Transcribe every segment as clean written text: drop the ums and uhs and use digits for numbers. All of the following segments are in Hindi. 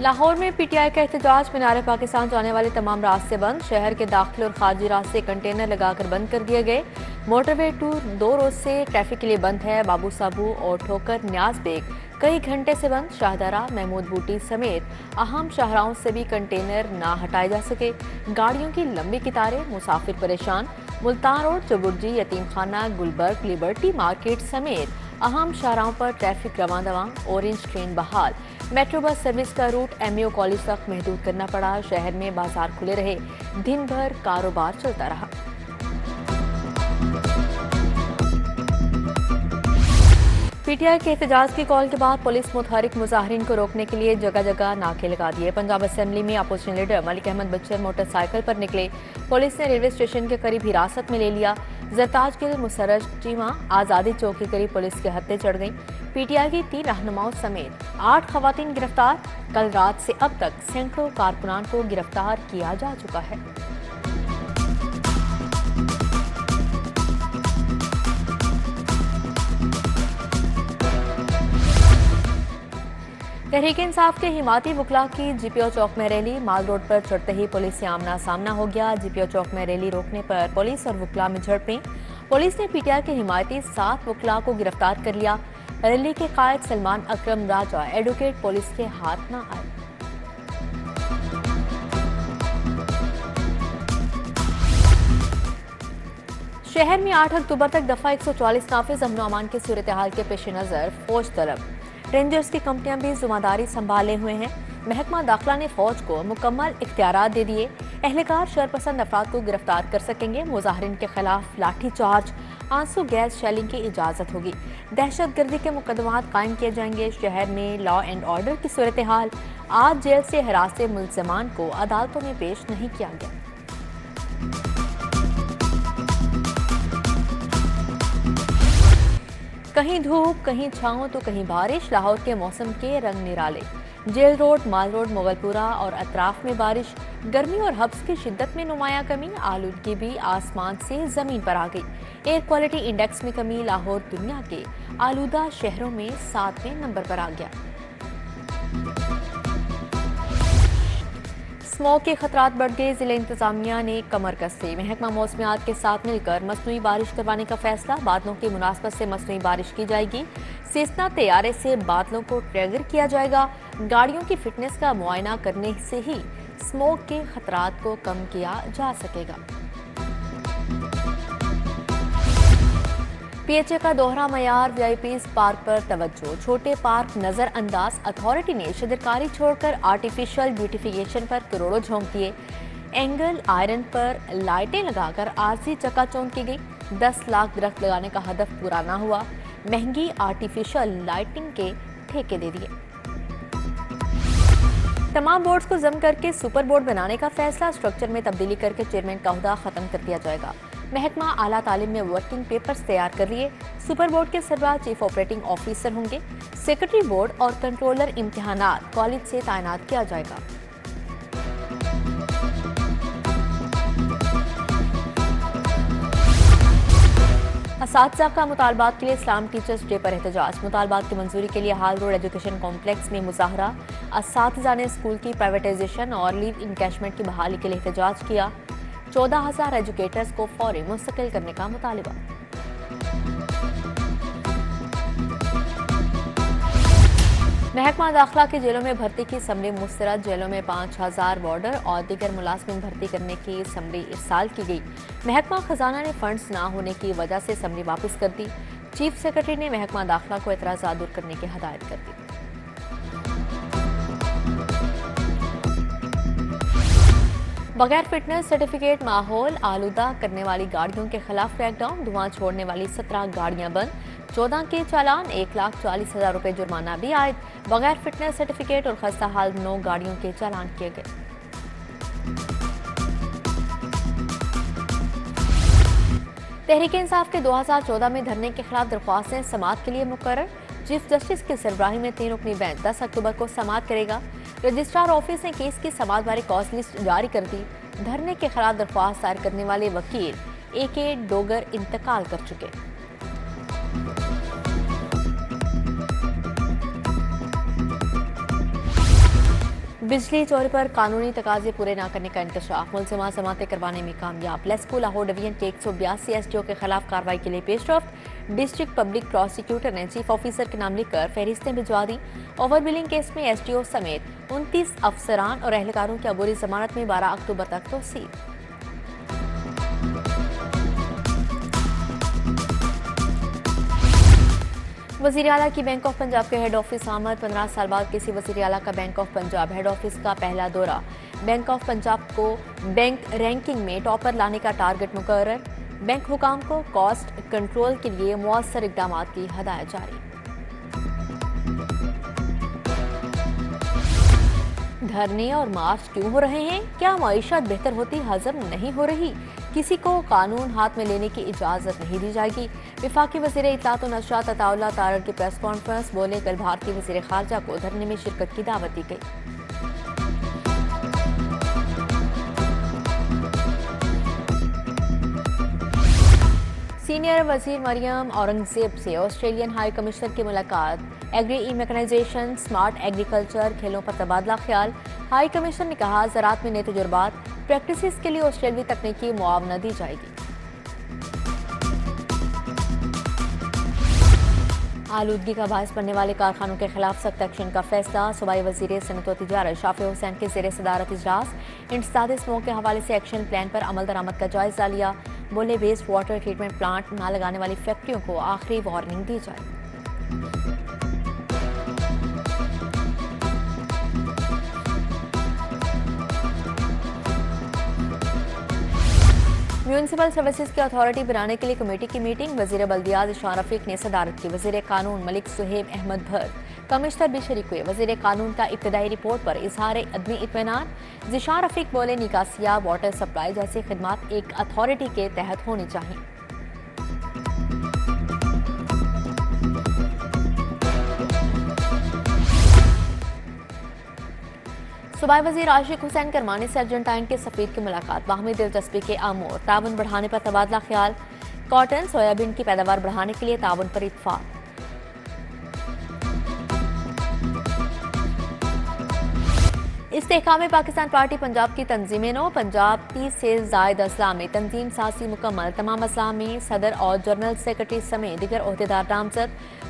लाहौर में पीटीआई का एहतजाज। मीनार पाकिस्तान जाने वाले तमाम रास्ते बंद। शहर के दाखिल और खारजी रास्ते कंटेनर लगाकर बंद कर दिए गए। मोटरवे टूर 2 रोज से ट्रैफिक के लिए बंद है। बाबू साबू और ठोकर न्याज बेग कई घंटे से बंद। शाहदारा महमूद बूटी समेत अहम शाहराहों से भी कंटेनर ना हटाए जा सके। गाड़ियों की लंबी कतारें, मुसाफिर परेशान। मुल्तान रोड, चबुर्जी, यतीम खाना, गुलबर्ग, लिबर्टी मार्केट समेत अहम शाहराहों पर ट्रैफिक रवां दवां। ऑरेंज ट्रेन बहाल। मेट्रो बस सर्विस का रूट एमएओ कॉलेज तक महदूद करना पड़ा। शहर में बाजार खुले रहे। दिन भर कारोबार चलता रहा। पीटीआई के एहतजाज की कॉल के बाद पुलिस मुतहरिक मुजाहिरीन को रोकने के लिए जगह जगह नाके लगा दिए। पंजाब असेंबली में opposition leader Malik Ahmad बच्चर motorcycle पर निकले। पुलिस ने रेलवे स्टेशन के करीब हिरासत में ले लिया। जरताज गिल, मुसर्रज चीमा, आज़ादी चौक के करीब पुलिस के हत्थे चढ़ गई। पीटीआई की 3 रहनुमाओं समेत 8 खवातीन गिरफ्तार। कल रात से अब तक सैकड़ों कारकुनान को गिरफ्तार किया जा चुका है। तहरीक इंसाफ के हिमाती वकला की जीपीओ चौक में रैली। माल रोड पर चढ़ते ही पुलिस से आमना सामना हो गया। जीपीओ चौक में रैली रोकने पर पुलिस और वकला में झड़पें। पुलिस ने पीटीआई के हिमायती 7 वकला को गिरफ्तार कर लिया। रैली के कायद सलमान अकरम राजा एडवोकेट पुलिस के हाथ न आए। शहर में 8 अक्टूबर तक दफा 144 नाफिज। अमन अमान की सूरत हाल के पेश नजर फौज तलब। रेंजर्स की कंपनियां भी जिम्मेदारी संभाले हुए हैं। महकमा दाखिला ने फौज को मुकम्मल इख्तियारात दे दिए। एहलकार शरपसंद अफराद को गिरफ्तार कर सकेंगे। मुजाहिरीन के खिलाफ लाठी चार्ज, आंसू गैस शेलिंग की इजाजत होगी। दहशत गर्दी के मुकदमात कायम किए जाएंगे। शहर में लॉ एंड ऑर्डर की सूरत हाल। आज जेल से हिरासत मुल्ज़िमान को अदालतों में पेश नहीं किया गया। कहीं धूप, कहीं छांव तो कहीं बारिश। लाहौर के मौसम के रंग निराले। जेल रोड, माल रोड, मुगलपुरा और अतराफ में बारिश। गर्मी और हब्स की शिद्दत में नुमायां कमी। आलूदगी भी आसमान से जमीन पर आ गई। एयर क्वालिटी इंडेक्स में कमी। लाहौर दुनिया के आलूदा शहरों में 7वें नंबर पर आ गया। स्मॉग के खतरात बढ़ गए। जिला इंतजामिया ने कमर कसी। महकमा मौसमियात के साथ मिलकर मसनूई बारिश करवाने का फैसला। बादलों की मुनासबत से मसनूई बारिश की जाएगी। सेस्ना तैयारे से बादलों को ट्रिगर किया जाएगा। गाड़ियों की फिटनेस का मुआयना करने से ही स्मॉग के खतरात को कम किया जा सकेगा। पीएचए का दोहरा मयार। वीआईपीज पार्क पर तवज्जो। छोटे पार्क नजरअंदाज। अथॉरिटी ने शदरकारी छोड़कर आर्टिफिशियल ब्यूटिफिकेशन पर करोड़ों झोंक दिए। एंगल आयरन पर लाइटें लगाकर आरसी चकाचौंध की गई। 10 लाख दरख्त लगाने का हदफ पूरा ना हुआ। महंगी आर्टिफिशियल लाइटिंग के ठेके दे दिए। तमाम बोर्ड्स को जम करके सुपर बोर्ड बनाने का फैसला। स्ट्रक्चर में तब्दीली करके चेयरमैन का ओहदा खत्म कर दिया जाएगा। महकमा आला तालीम में वर्किंग पेपर्स तैयार कर लिए। सुपर बोर्ड के सरबराह चीफ ऑपरेटिंग ऑफिसर होंगे। सेक्रेटरी बोर्ड और कंट्रोलर इम्तिहानात कॉलेज से तैनात किया जाएगा। असातिज़ा का मुतालबात के लिए इस्लाम टीचर्स डे पर एहतजाज। मुतालबात की मंजूरी के लिए हाल रोड एजुकेशन कॉम्प्लेक्स में मुजाहरा। असातिज़ा ने स्कूल की प्राइवेटाइजेशन और लीव इनकैशमेंट की बहाली के लिए एहतजाज किया। 14,000 एजुकेटर्स को फौरी मुस्तकिल करने का मुतालिबा। महकमा दाखिला की जेलों में भर्ती की समरी मुस्तरद। जेलों में 5,000 वार्डर और दीगर मुलाजमिन भर्ती करने की समरी इरसाल की गई। महकमा खजाना ने फंड्स ना होने की वजह से समरी वापस कर दी। चीफ सेक्रेटरी ने महकमा दाखिला को एतराज़ात दूर करने की हिदायत कर दी। बगैर फिटनेस सर्टिफिकेट माहौल आलूदा करने वाली गाड़ियों के खिलाफ क्रैकडाउन। धुआं छोड़ने वाली 17 गाड़ियां बंद। 14 के चालान। 1,40,000 रुपए जुर्माना भी आयद। बगैर फिटनेस सर्टिफिकेट और खस्ता हाल 9 गाड़ियों के चालान किए गए। तहरीक इंसाफ के 2014 में धरने के खिलाफ दरख्वास्तें समाअत के लिए मुकर्रर। चीफ जस्टिस की सरबराही में 3 रुकनी बेंच 10 अक्टूबर को समाअत करेगा। रजिस्ट्रार ऑफिस ने केस की समाअत बारे कॉज लिस्ट जारी कर दी। धरने के खिलाफ दरख्वास्त दायर करने वाले वकील AK डोगर इंतकाल कर चुके। बिजली चोरी पर कानूनी तकाजे पूरे न करने का इंकशाफ, मुलजिमा जमातें करवाने में कामयाब। लेस्को लाहौर डिवीजन के 182 एसडीओ के खिलाफ कार्रवाई के लिए पेशरफ्त। डिस्ट्रिक्ट पब्लिक प्रोसिक्यूटर ने चीफ ऑफिसर के नाम लिखकर फहरिस्तें भिजवा दी। ओवर बिलिंग केस में एसडीओ समेत 29 अफसरान और एहलकारों की अबूरी जमानत में 12 अक्टूबर तक तोसील। वज़ीर आला की बैंक ऑफ पंजाब के हेड ऑफिस आमद। 15 साल बाद किसी वज़ीर आला का bank of Punjab head office का पहला दौरा। बैंक ऑफ पंजाब को बैंक रैंकिंग में टॉपर लाने का टारगेट मुकर्रर। बैंक हुकाम को कॉस्ट कंट्रोल के लिए मौसर इकदाम की हदायत जारी। धरने और मार्च क्यों हो रहे हैं? क्या मईशत बेहतर होती हजम नहीं हो रही? किसी को कानून हाथ में लेने की इजाजत नहीं दी जाएगी। विफाकी वज़ीर इत्तलात व नशरियात अताउल्लाह तारड़ की प्रेस कॉन्फ्रेंस। बोले, कल भारतीय वज़ीर खारजा को धरने में शिरकत की दावत दी गई। सीनियर वजीर मरियम औरंगजेब से ऑस्ट्रेलियन हाई कमिश्नर की मुलाकात। एग्री ई मैकेनाइजेशन, स्मार्ट एग्रीकल्चर, खेलों पर तबादला ख्याल। हाई कमिश्नर ने कहा, ज़राअत में नए तजुर्बात प्रैक्टिसेस के लिए ऑस्ट्रेलवी तकनीकी मुआवना दी जाएगी। आलूदगी का बायस बनने वाले कारखानों के खिलाफ सख्त एक्शन का फैसला। सूबाई वजीर सनअत व तिजारत शाफी हुसैन के ज़ेर सदारत इजलास। इंसदाद स्मोक के हवाले से एक्शन प्लान पर अमल दरामद का जायजा लिया। बोले, वेस्ट वाटर ट्रीटमेंट प्लांट न लगाने वाली फैक्ट्रियों को आखिरी वार्निंग दी जाए। म्यूनसिपल सर्विसेज की अथॉरिटी बनाने के लिए कमेटी की मीटिंग। वजीर बल्दियात ज़िशान रफीक ने सदारत की। वजीर कानून मलिक सुहेब अहमद भट्ट कमिश्नर भी शरीक हुए। वजीर कानून का इब्तदाई रिपोर्ट पर इजहार अदमी इत्मीनान। ज़िशान रफीक बोले, निकासिया, वाटर सप्लाई जैसी खिदमात एक अथॉरिटी के तहत होनी चाहिए। सूबाई वजीर आशिक हुसैन करमानी से अर्जेंटाइन के सफीर की मुलाकात। बाहमी दिलचस्पी के आमोर, ताउन बढ़ाने पर तबादला ख्याल। कॉटन सोयाबीन की पैदावार बढ़ाने के लिए ताउन पर इत्तफाक। इस्तेहकाम पाकिस्तान पार्टी पंजाब की तंजीमें नो। पंजाब 30 से जायद अजला में तंजीम साजी मुकम्मल। तमाम अजला में सदर और जनरल सेक्रेटरी समेत दीगर ओहदेदार नामजद।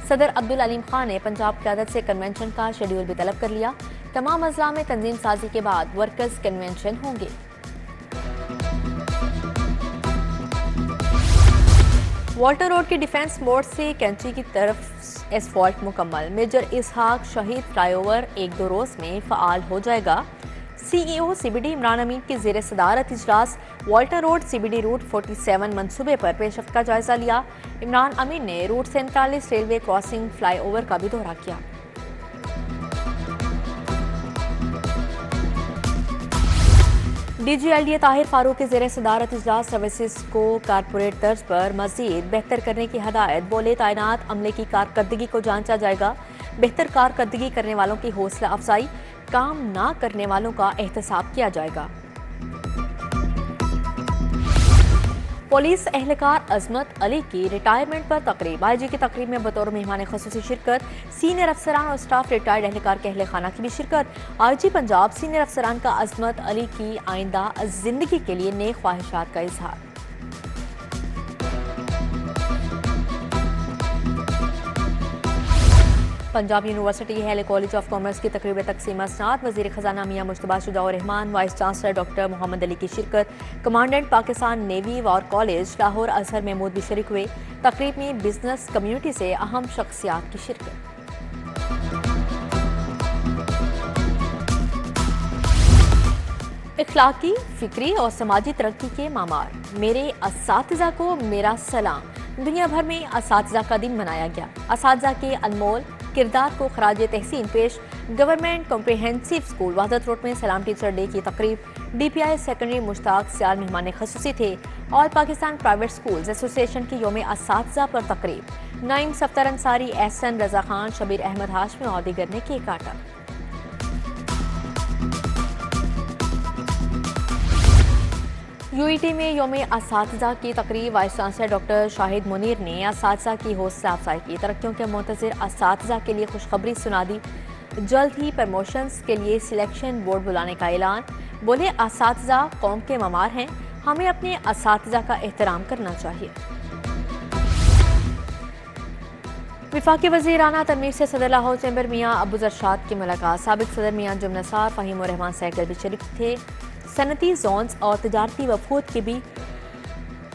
सदर अब्दुल अलीम खान ने पंजाब क़यादत से कन्वेंशन का शेड्यूल भी तलब कर लिया। तमाम अजला में तंजीम साजी के बाद वर्कर्स कन्वेंशन होंगे। वाल्टर रोड की डिफेंस मोड़ से कैंची की तरफ एसफॉल्ट मुकम्मल। मेजर इसहाक शहीद फ्लाईओवर 1-2 रोज में फ़ाल हो जाएगा। सीईओ सीबीडी इमरान अमीन की ज़ेर सदारत इजलास। वाल्टर रोड सीबीडी रूट 47 मनसूबे पर पेशरफ्त का जायजा लिया। इमरान अमीन ने रूट 47 रेलवे क्रॉसिंग फ्लाईओवर का भी दौरा किया। DGLDA ताहिर फारूक की ज़ेर सदारत इजलास। सर्विसेज को कारपोरेट तर्ज पर मजीद बेहतर करने की हदायत। बोले, तैनात अमले की कारकर्दगी को जांचा जाएगा। बेहतर कारकर्दगी करने वालों की हौसला अफजाई, काम ना करने वालों का एहतसाब किया जाएगा। पुलिस एहलकार अजमत अली की रिटायरमेंट पर तकरीब। आईजी की तकरीब में बतौर मेहमान खुसूसी शिरकत। सीनियर अफसरान और स्टाफ रिटायर्ड एहलकार के अहल खाना की भी शिरकत। आईजी पंजाब सीनियर अफसरान का अजमत अली की आइंदा जिंदगी के लिए नेक ख्वाहिशात का इजहार। Punjab university Hailey college of commerce की तकरीब तकसीम असनाद। वज़ीर ख़जाना Mian Mujtaba Shuja ur Rehman, vice chancellor doctor Mohammad Ali की शिरकत। Commandant Pakistan navy war college Lahore Azhar Mahmood भी शरीक हुए। तकरीब में बिजनेस कम्युनिटी से अहम शख्सियात की शिरकत। इखलाकी, फिक्री और समाजी तरक्की के मामार। मेरे असातिज़ा को मेरा सलाम। दुनिया भर में असातिज़ा का दिन मनाया गया। असातिज़ा के अनमोल किरदार को खराज तहसीन पेश। गवर्नमेंट कॉम्प्रिहेंसिव स्कूल वहदत रोड में सलाम टीचर डे की तकरीब। DPI सेकेंडरी मुश्ताक सियाल मेहमान खसूसी थे। All Pakistan private schools association की योम असातिज़ा पर तकरीब। नाइम सफ्तर अंसारी, एहसन रजा खान, शबीर अहमद हाशमी और दीगर ने केक काटा। UET में योम असातिज़ा की तकरीब। Vice chancellor doctor Shahid Munir ने असातिज़ा की हौसला अफजाई की। तरक्कियों के मुंतज़िर असातिज़ा के लिए खुशखबरी सुना दी। जल्द ही प्रमोशंस के लिए सिलेक्शन बोर्ड बुलाने का ऐलान। बोले असातिज़ा कौम के ममार हैं, हमें अपने असातिज़ा का एहतराम करना चाहिए। वफाकी वज़ीर आना तनवीर से सदर लाहौर चैम्बर मियाँ अबू अरशाद की मुलाकात। साबिक सदर मियाँ अंजुम नसार, फ़हीम और रहमान सहगल भी शरीक थे। सनती जोन्स और तजारती वफूद के भी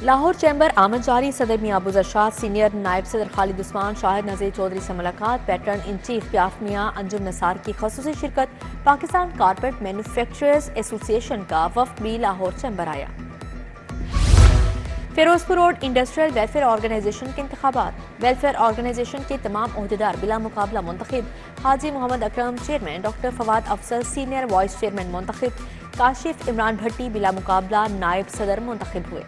लाहौर चैम्बर आमद जारी। सदर मियाँ अबू अरशाद, सीनियर नायब सदर खालिद उस्मान, शाहिद नज़ीर चौधरी से मुलाकात। पैटर्न इन चीफ प्याफ मियाँ अंजुम नसार की खसूसी शिरकत। पाकिस्तान कारपेट मैन्युफैक्चरर्स एसोसिएशन का वफ्द भी लाहौर चैम्बर आया। Ferozepur road industrial welfare organisation के इंतखाबात। वेलफेयर ऑर्गेनाइजेशन के तमाम ओहदेदार बिला मुकाबला मुंतखब। Haji Mohammad Akram chairman, doctor Fawad Afzal senior vice chairman मुंतखब। काशिफ इमरान भट्टी बिला मुकाबला नायब सदर मुंतखब हुए।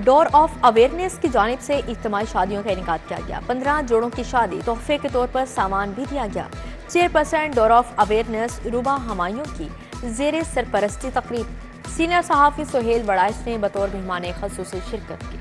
डोर ऑफ अवेयरनेस की जानिब से इज्तिमाई शादियों का इनेकाद किया गया। 15 जोड़ों की शादी तोहफे के तौर पर सामान भी दिया गया। चेयरपर्सन डोर ऑफ अवेयरनेस रुबा हमायूं की जेर सरपरस्ती तकरीब सीनियर सहाफ़ी सुहेल बड़ाइश ने बतौर मेहमान खसूसी शिरकत की।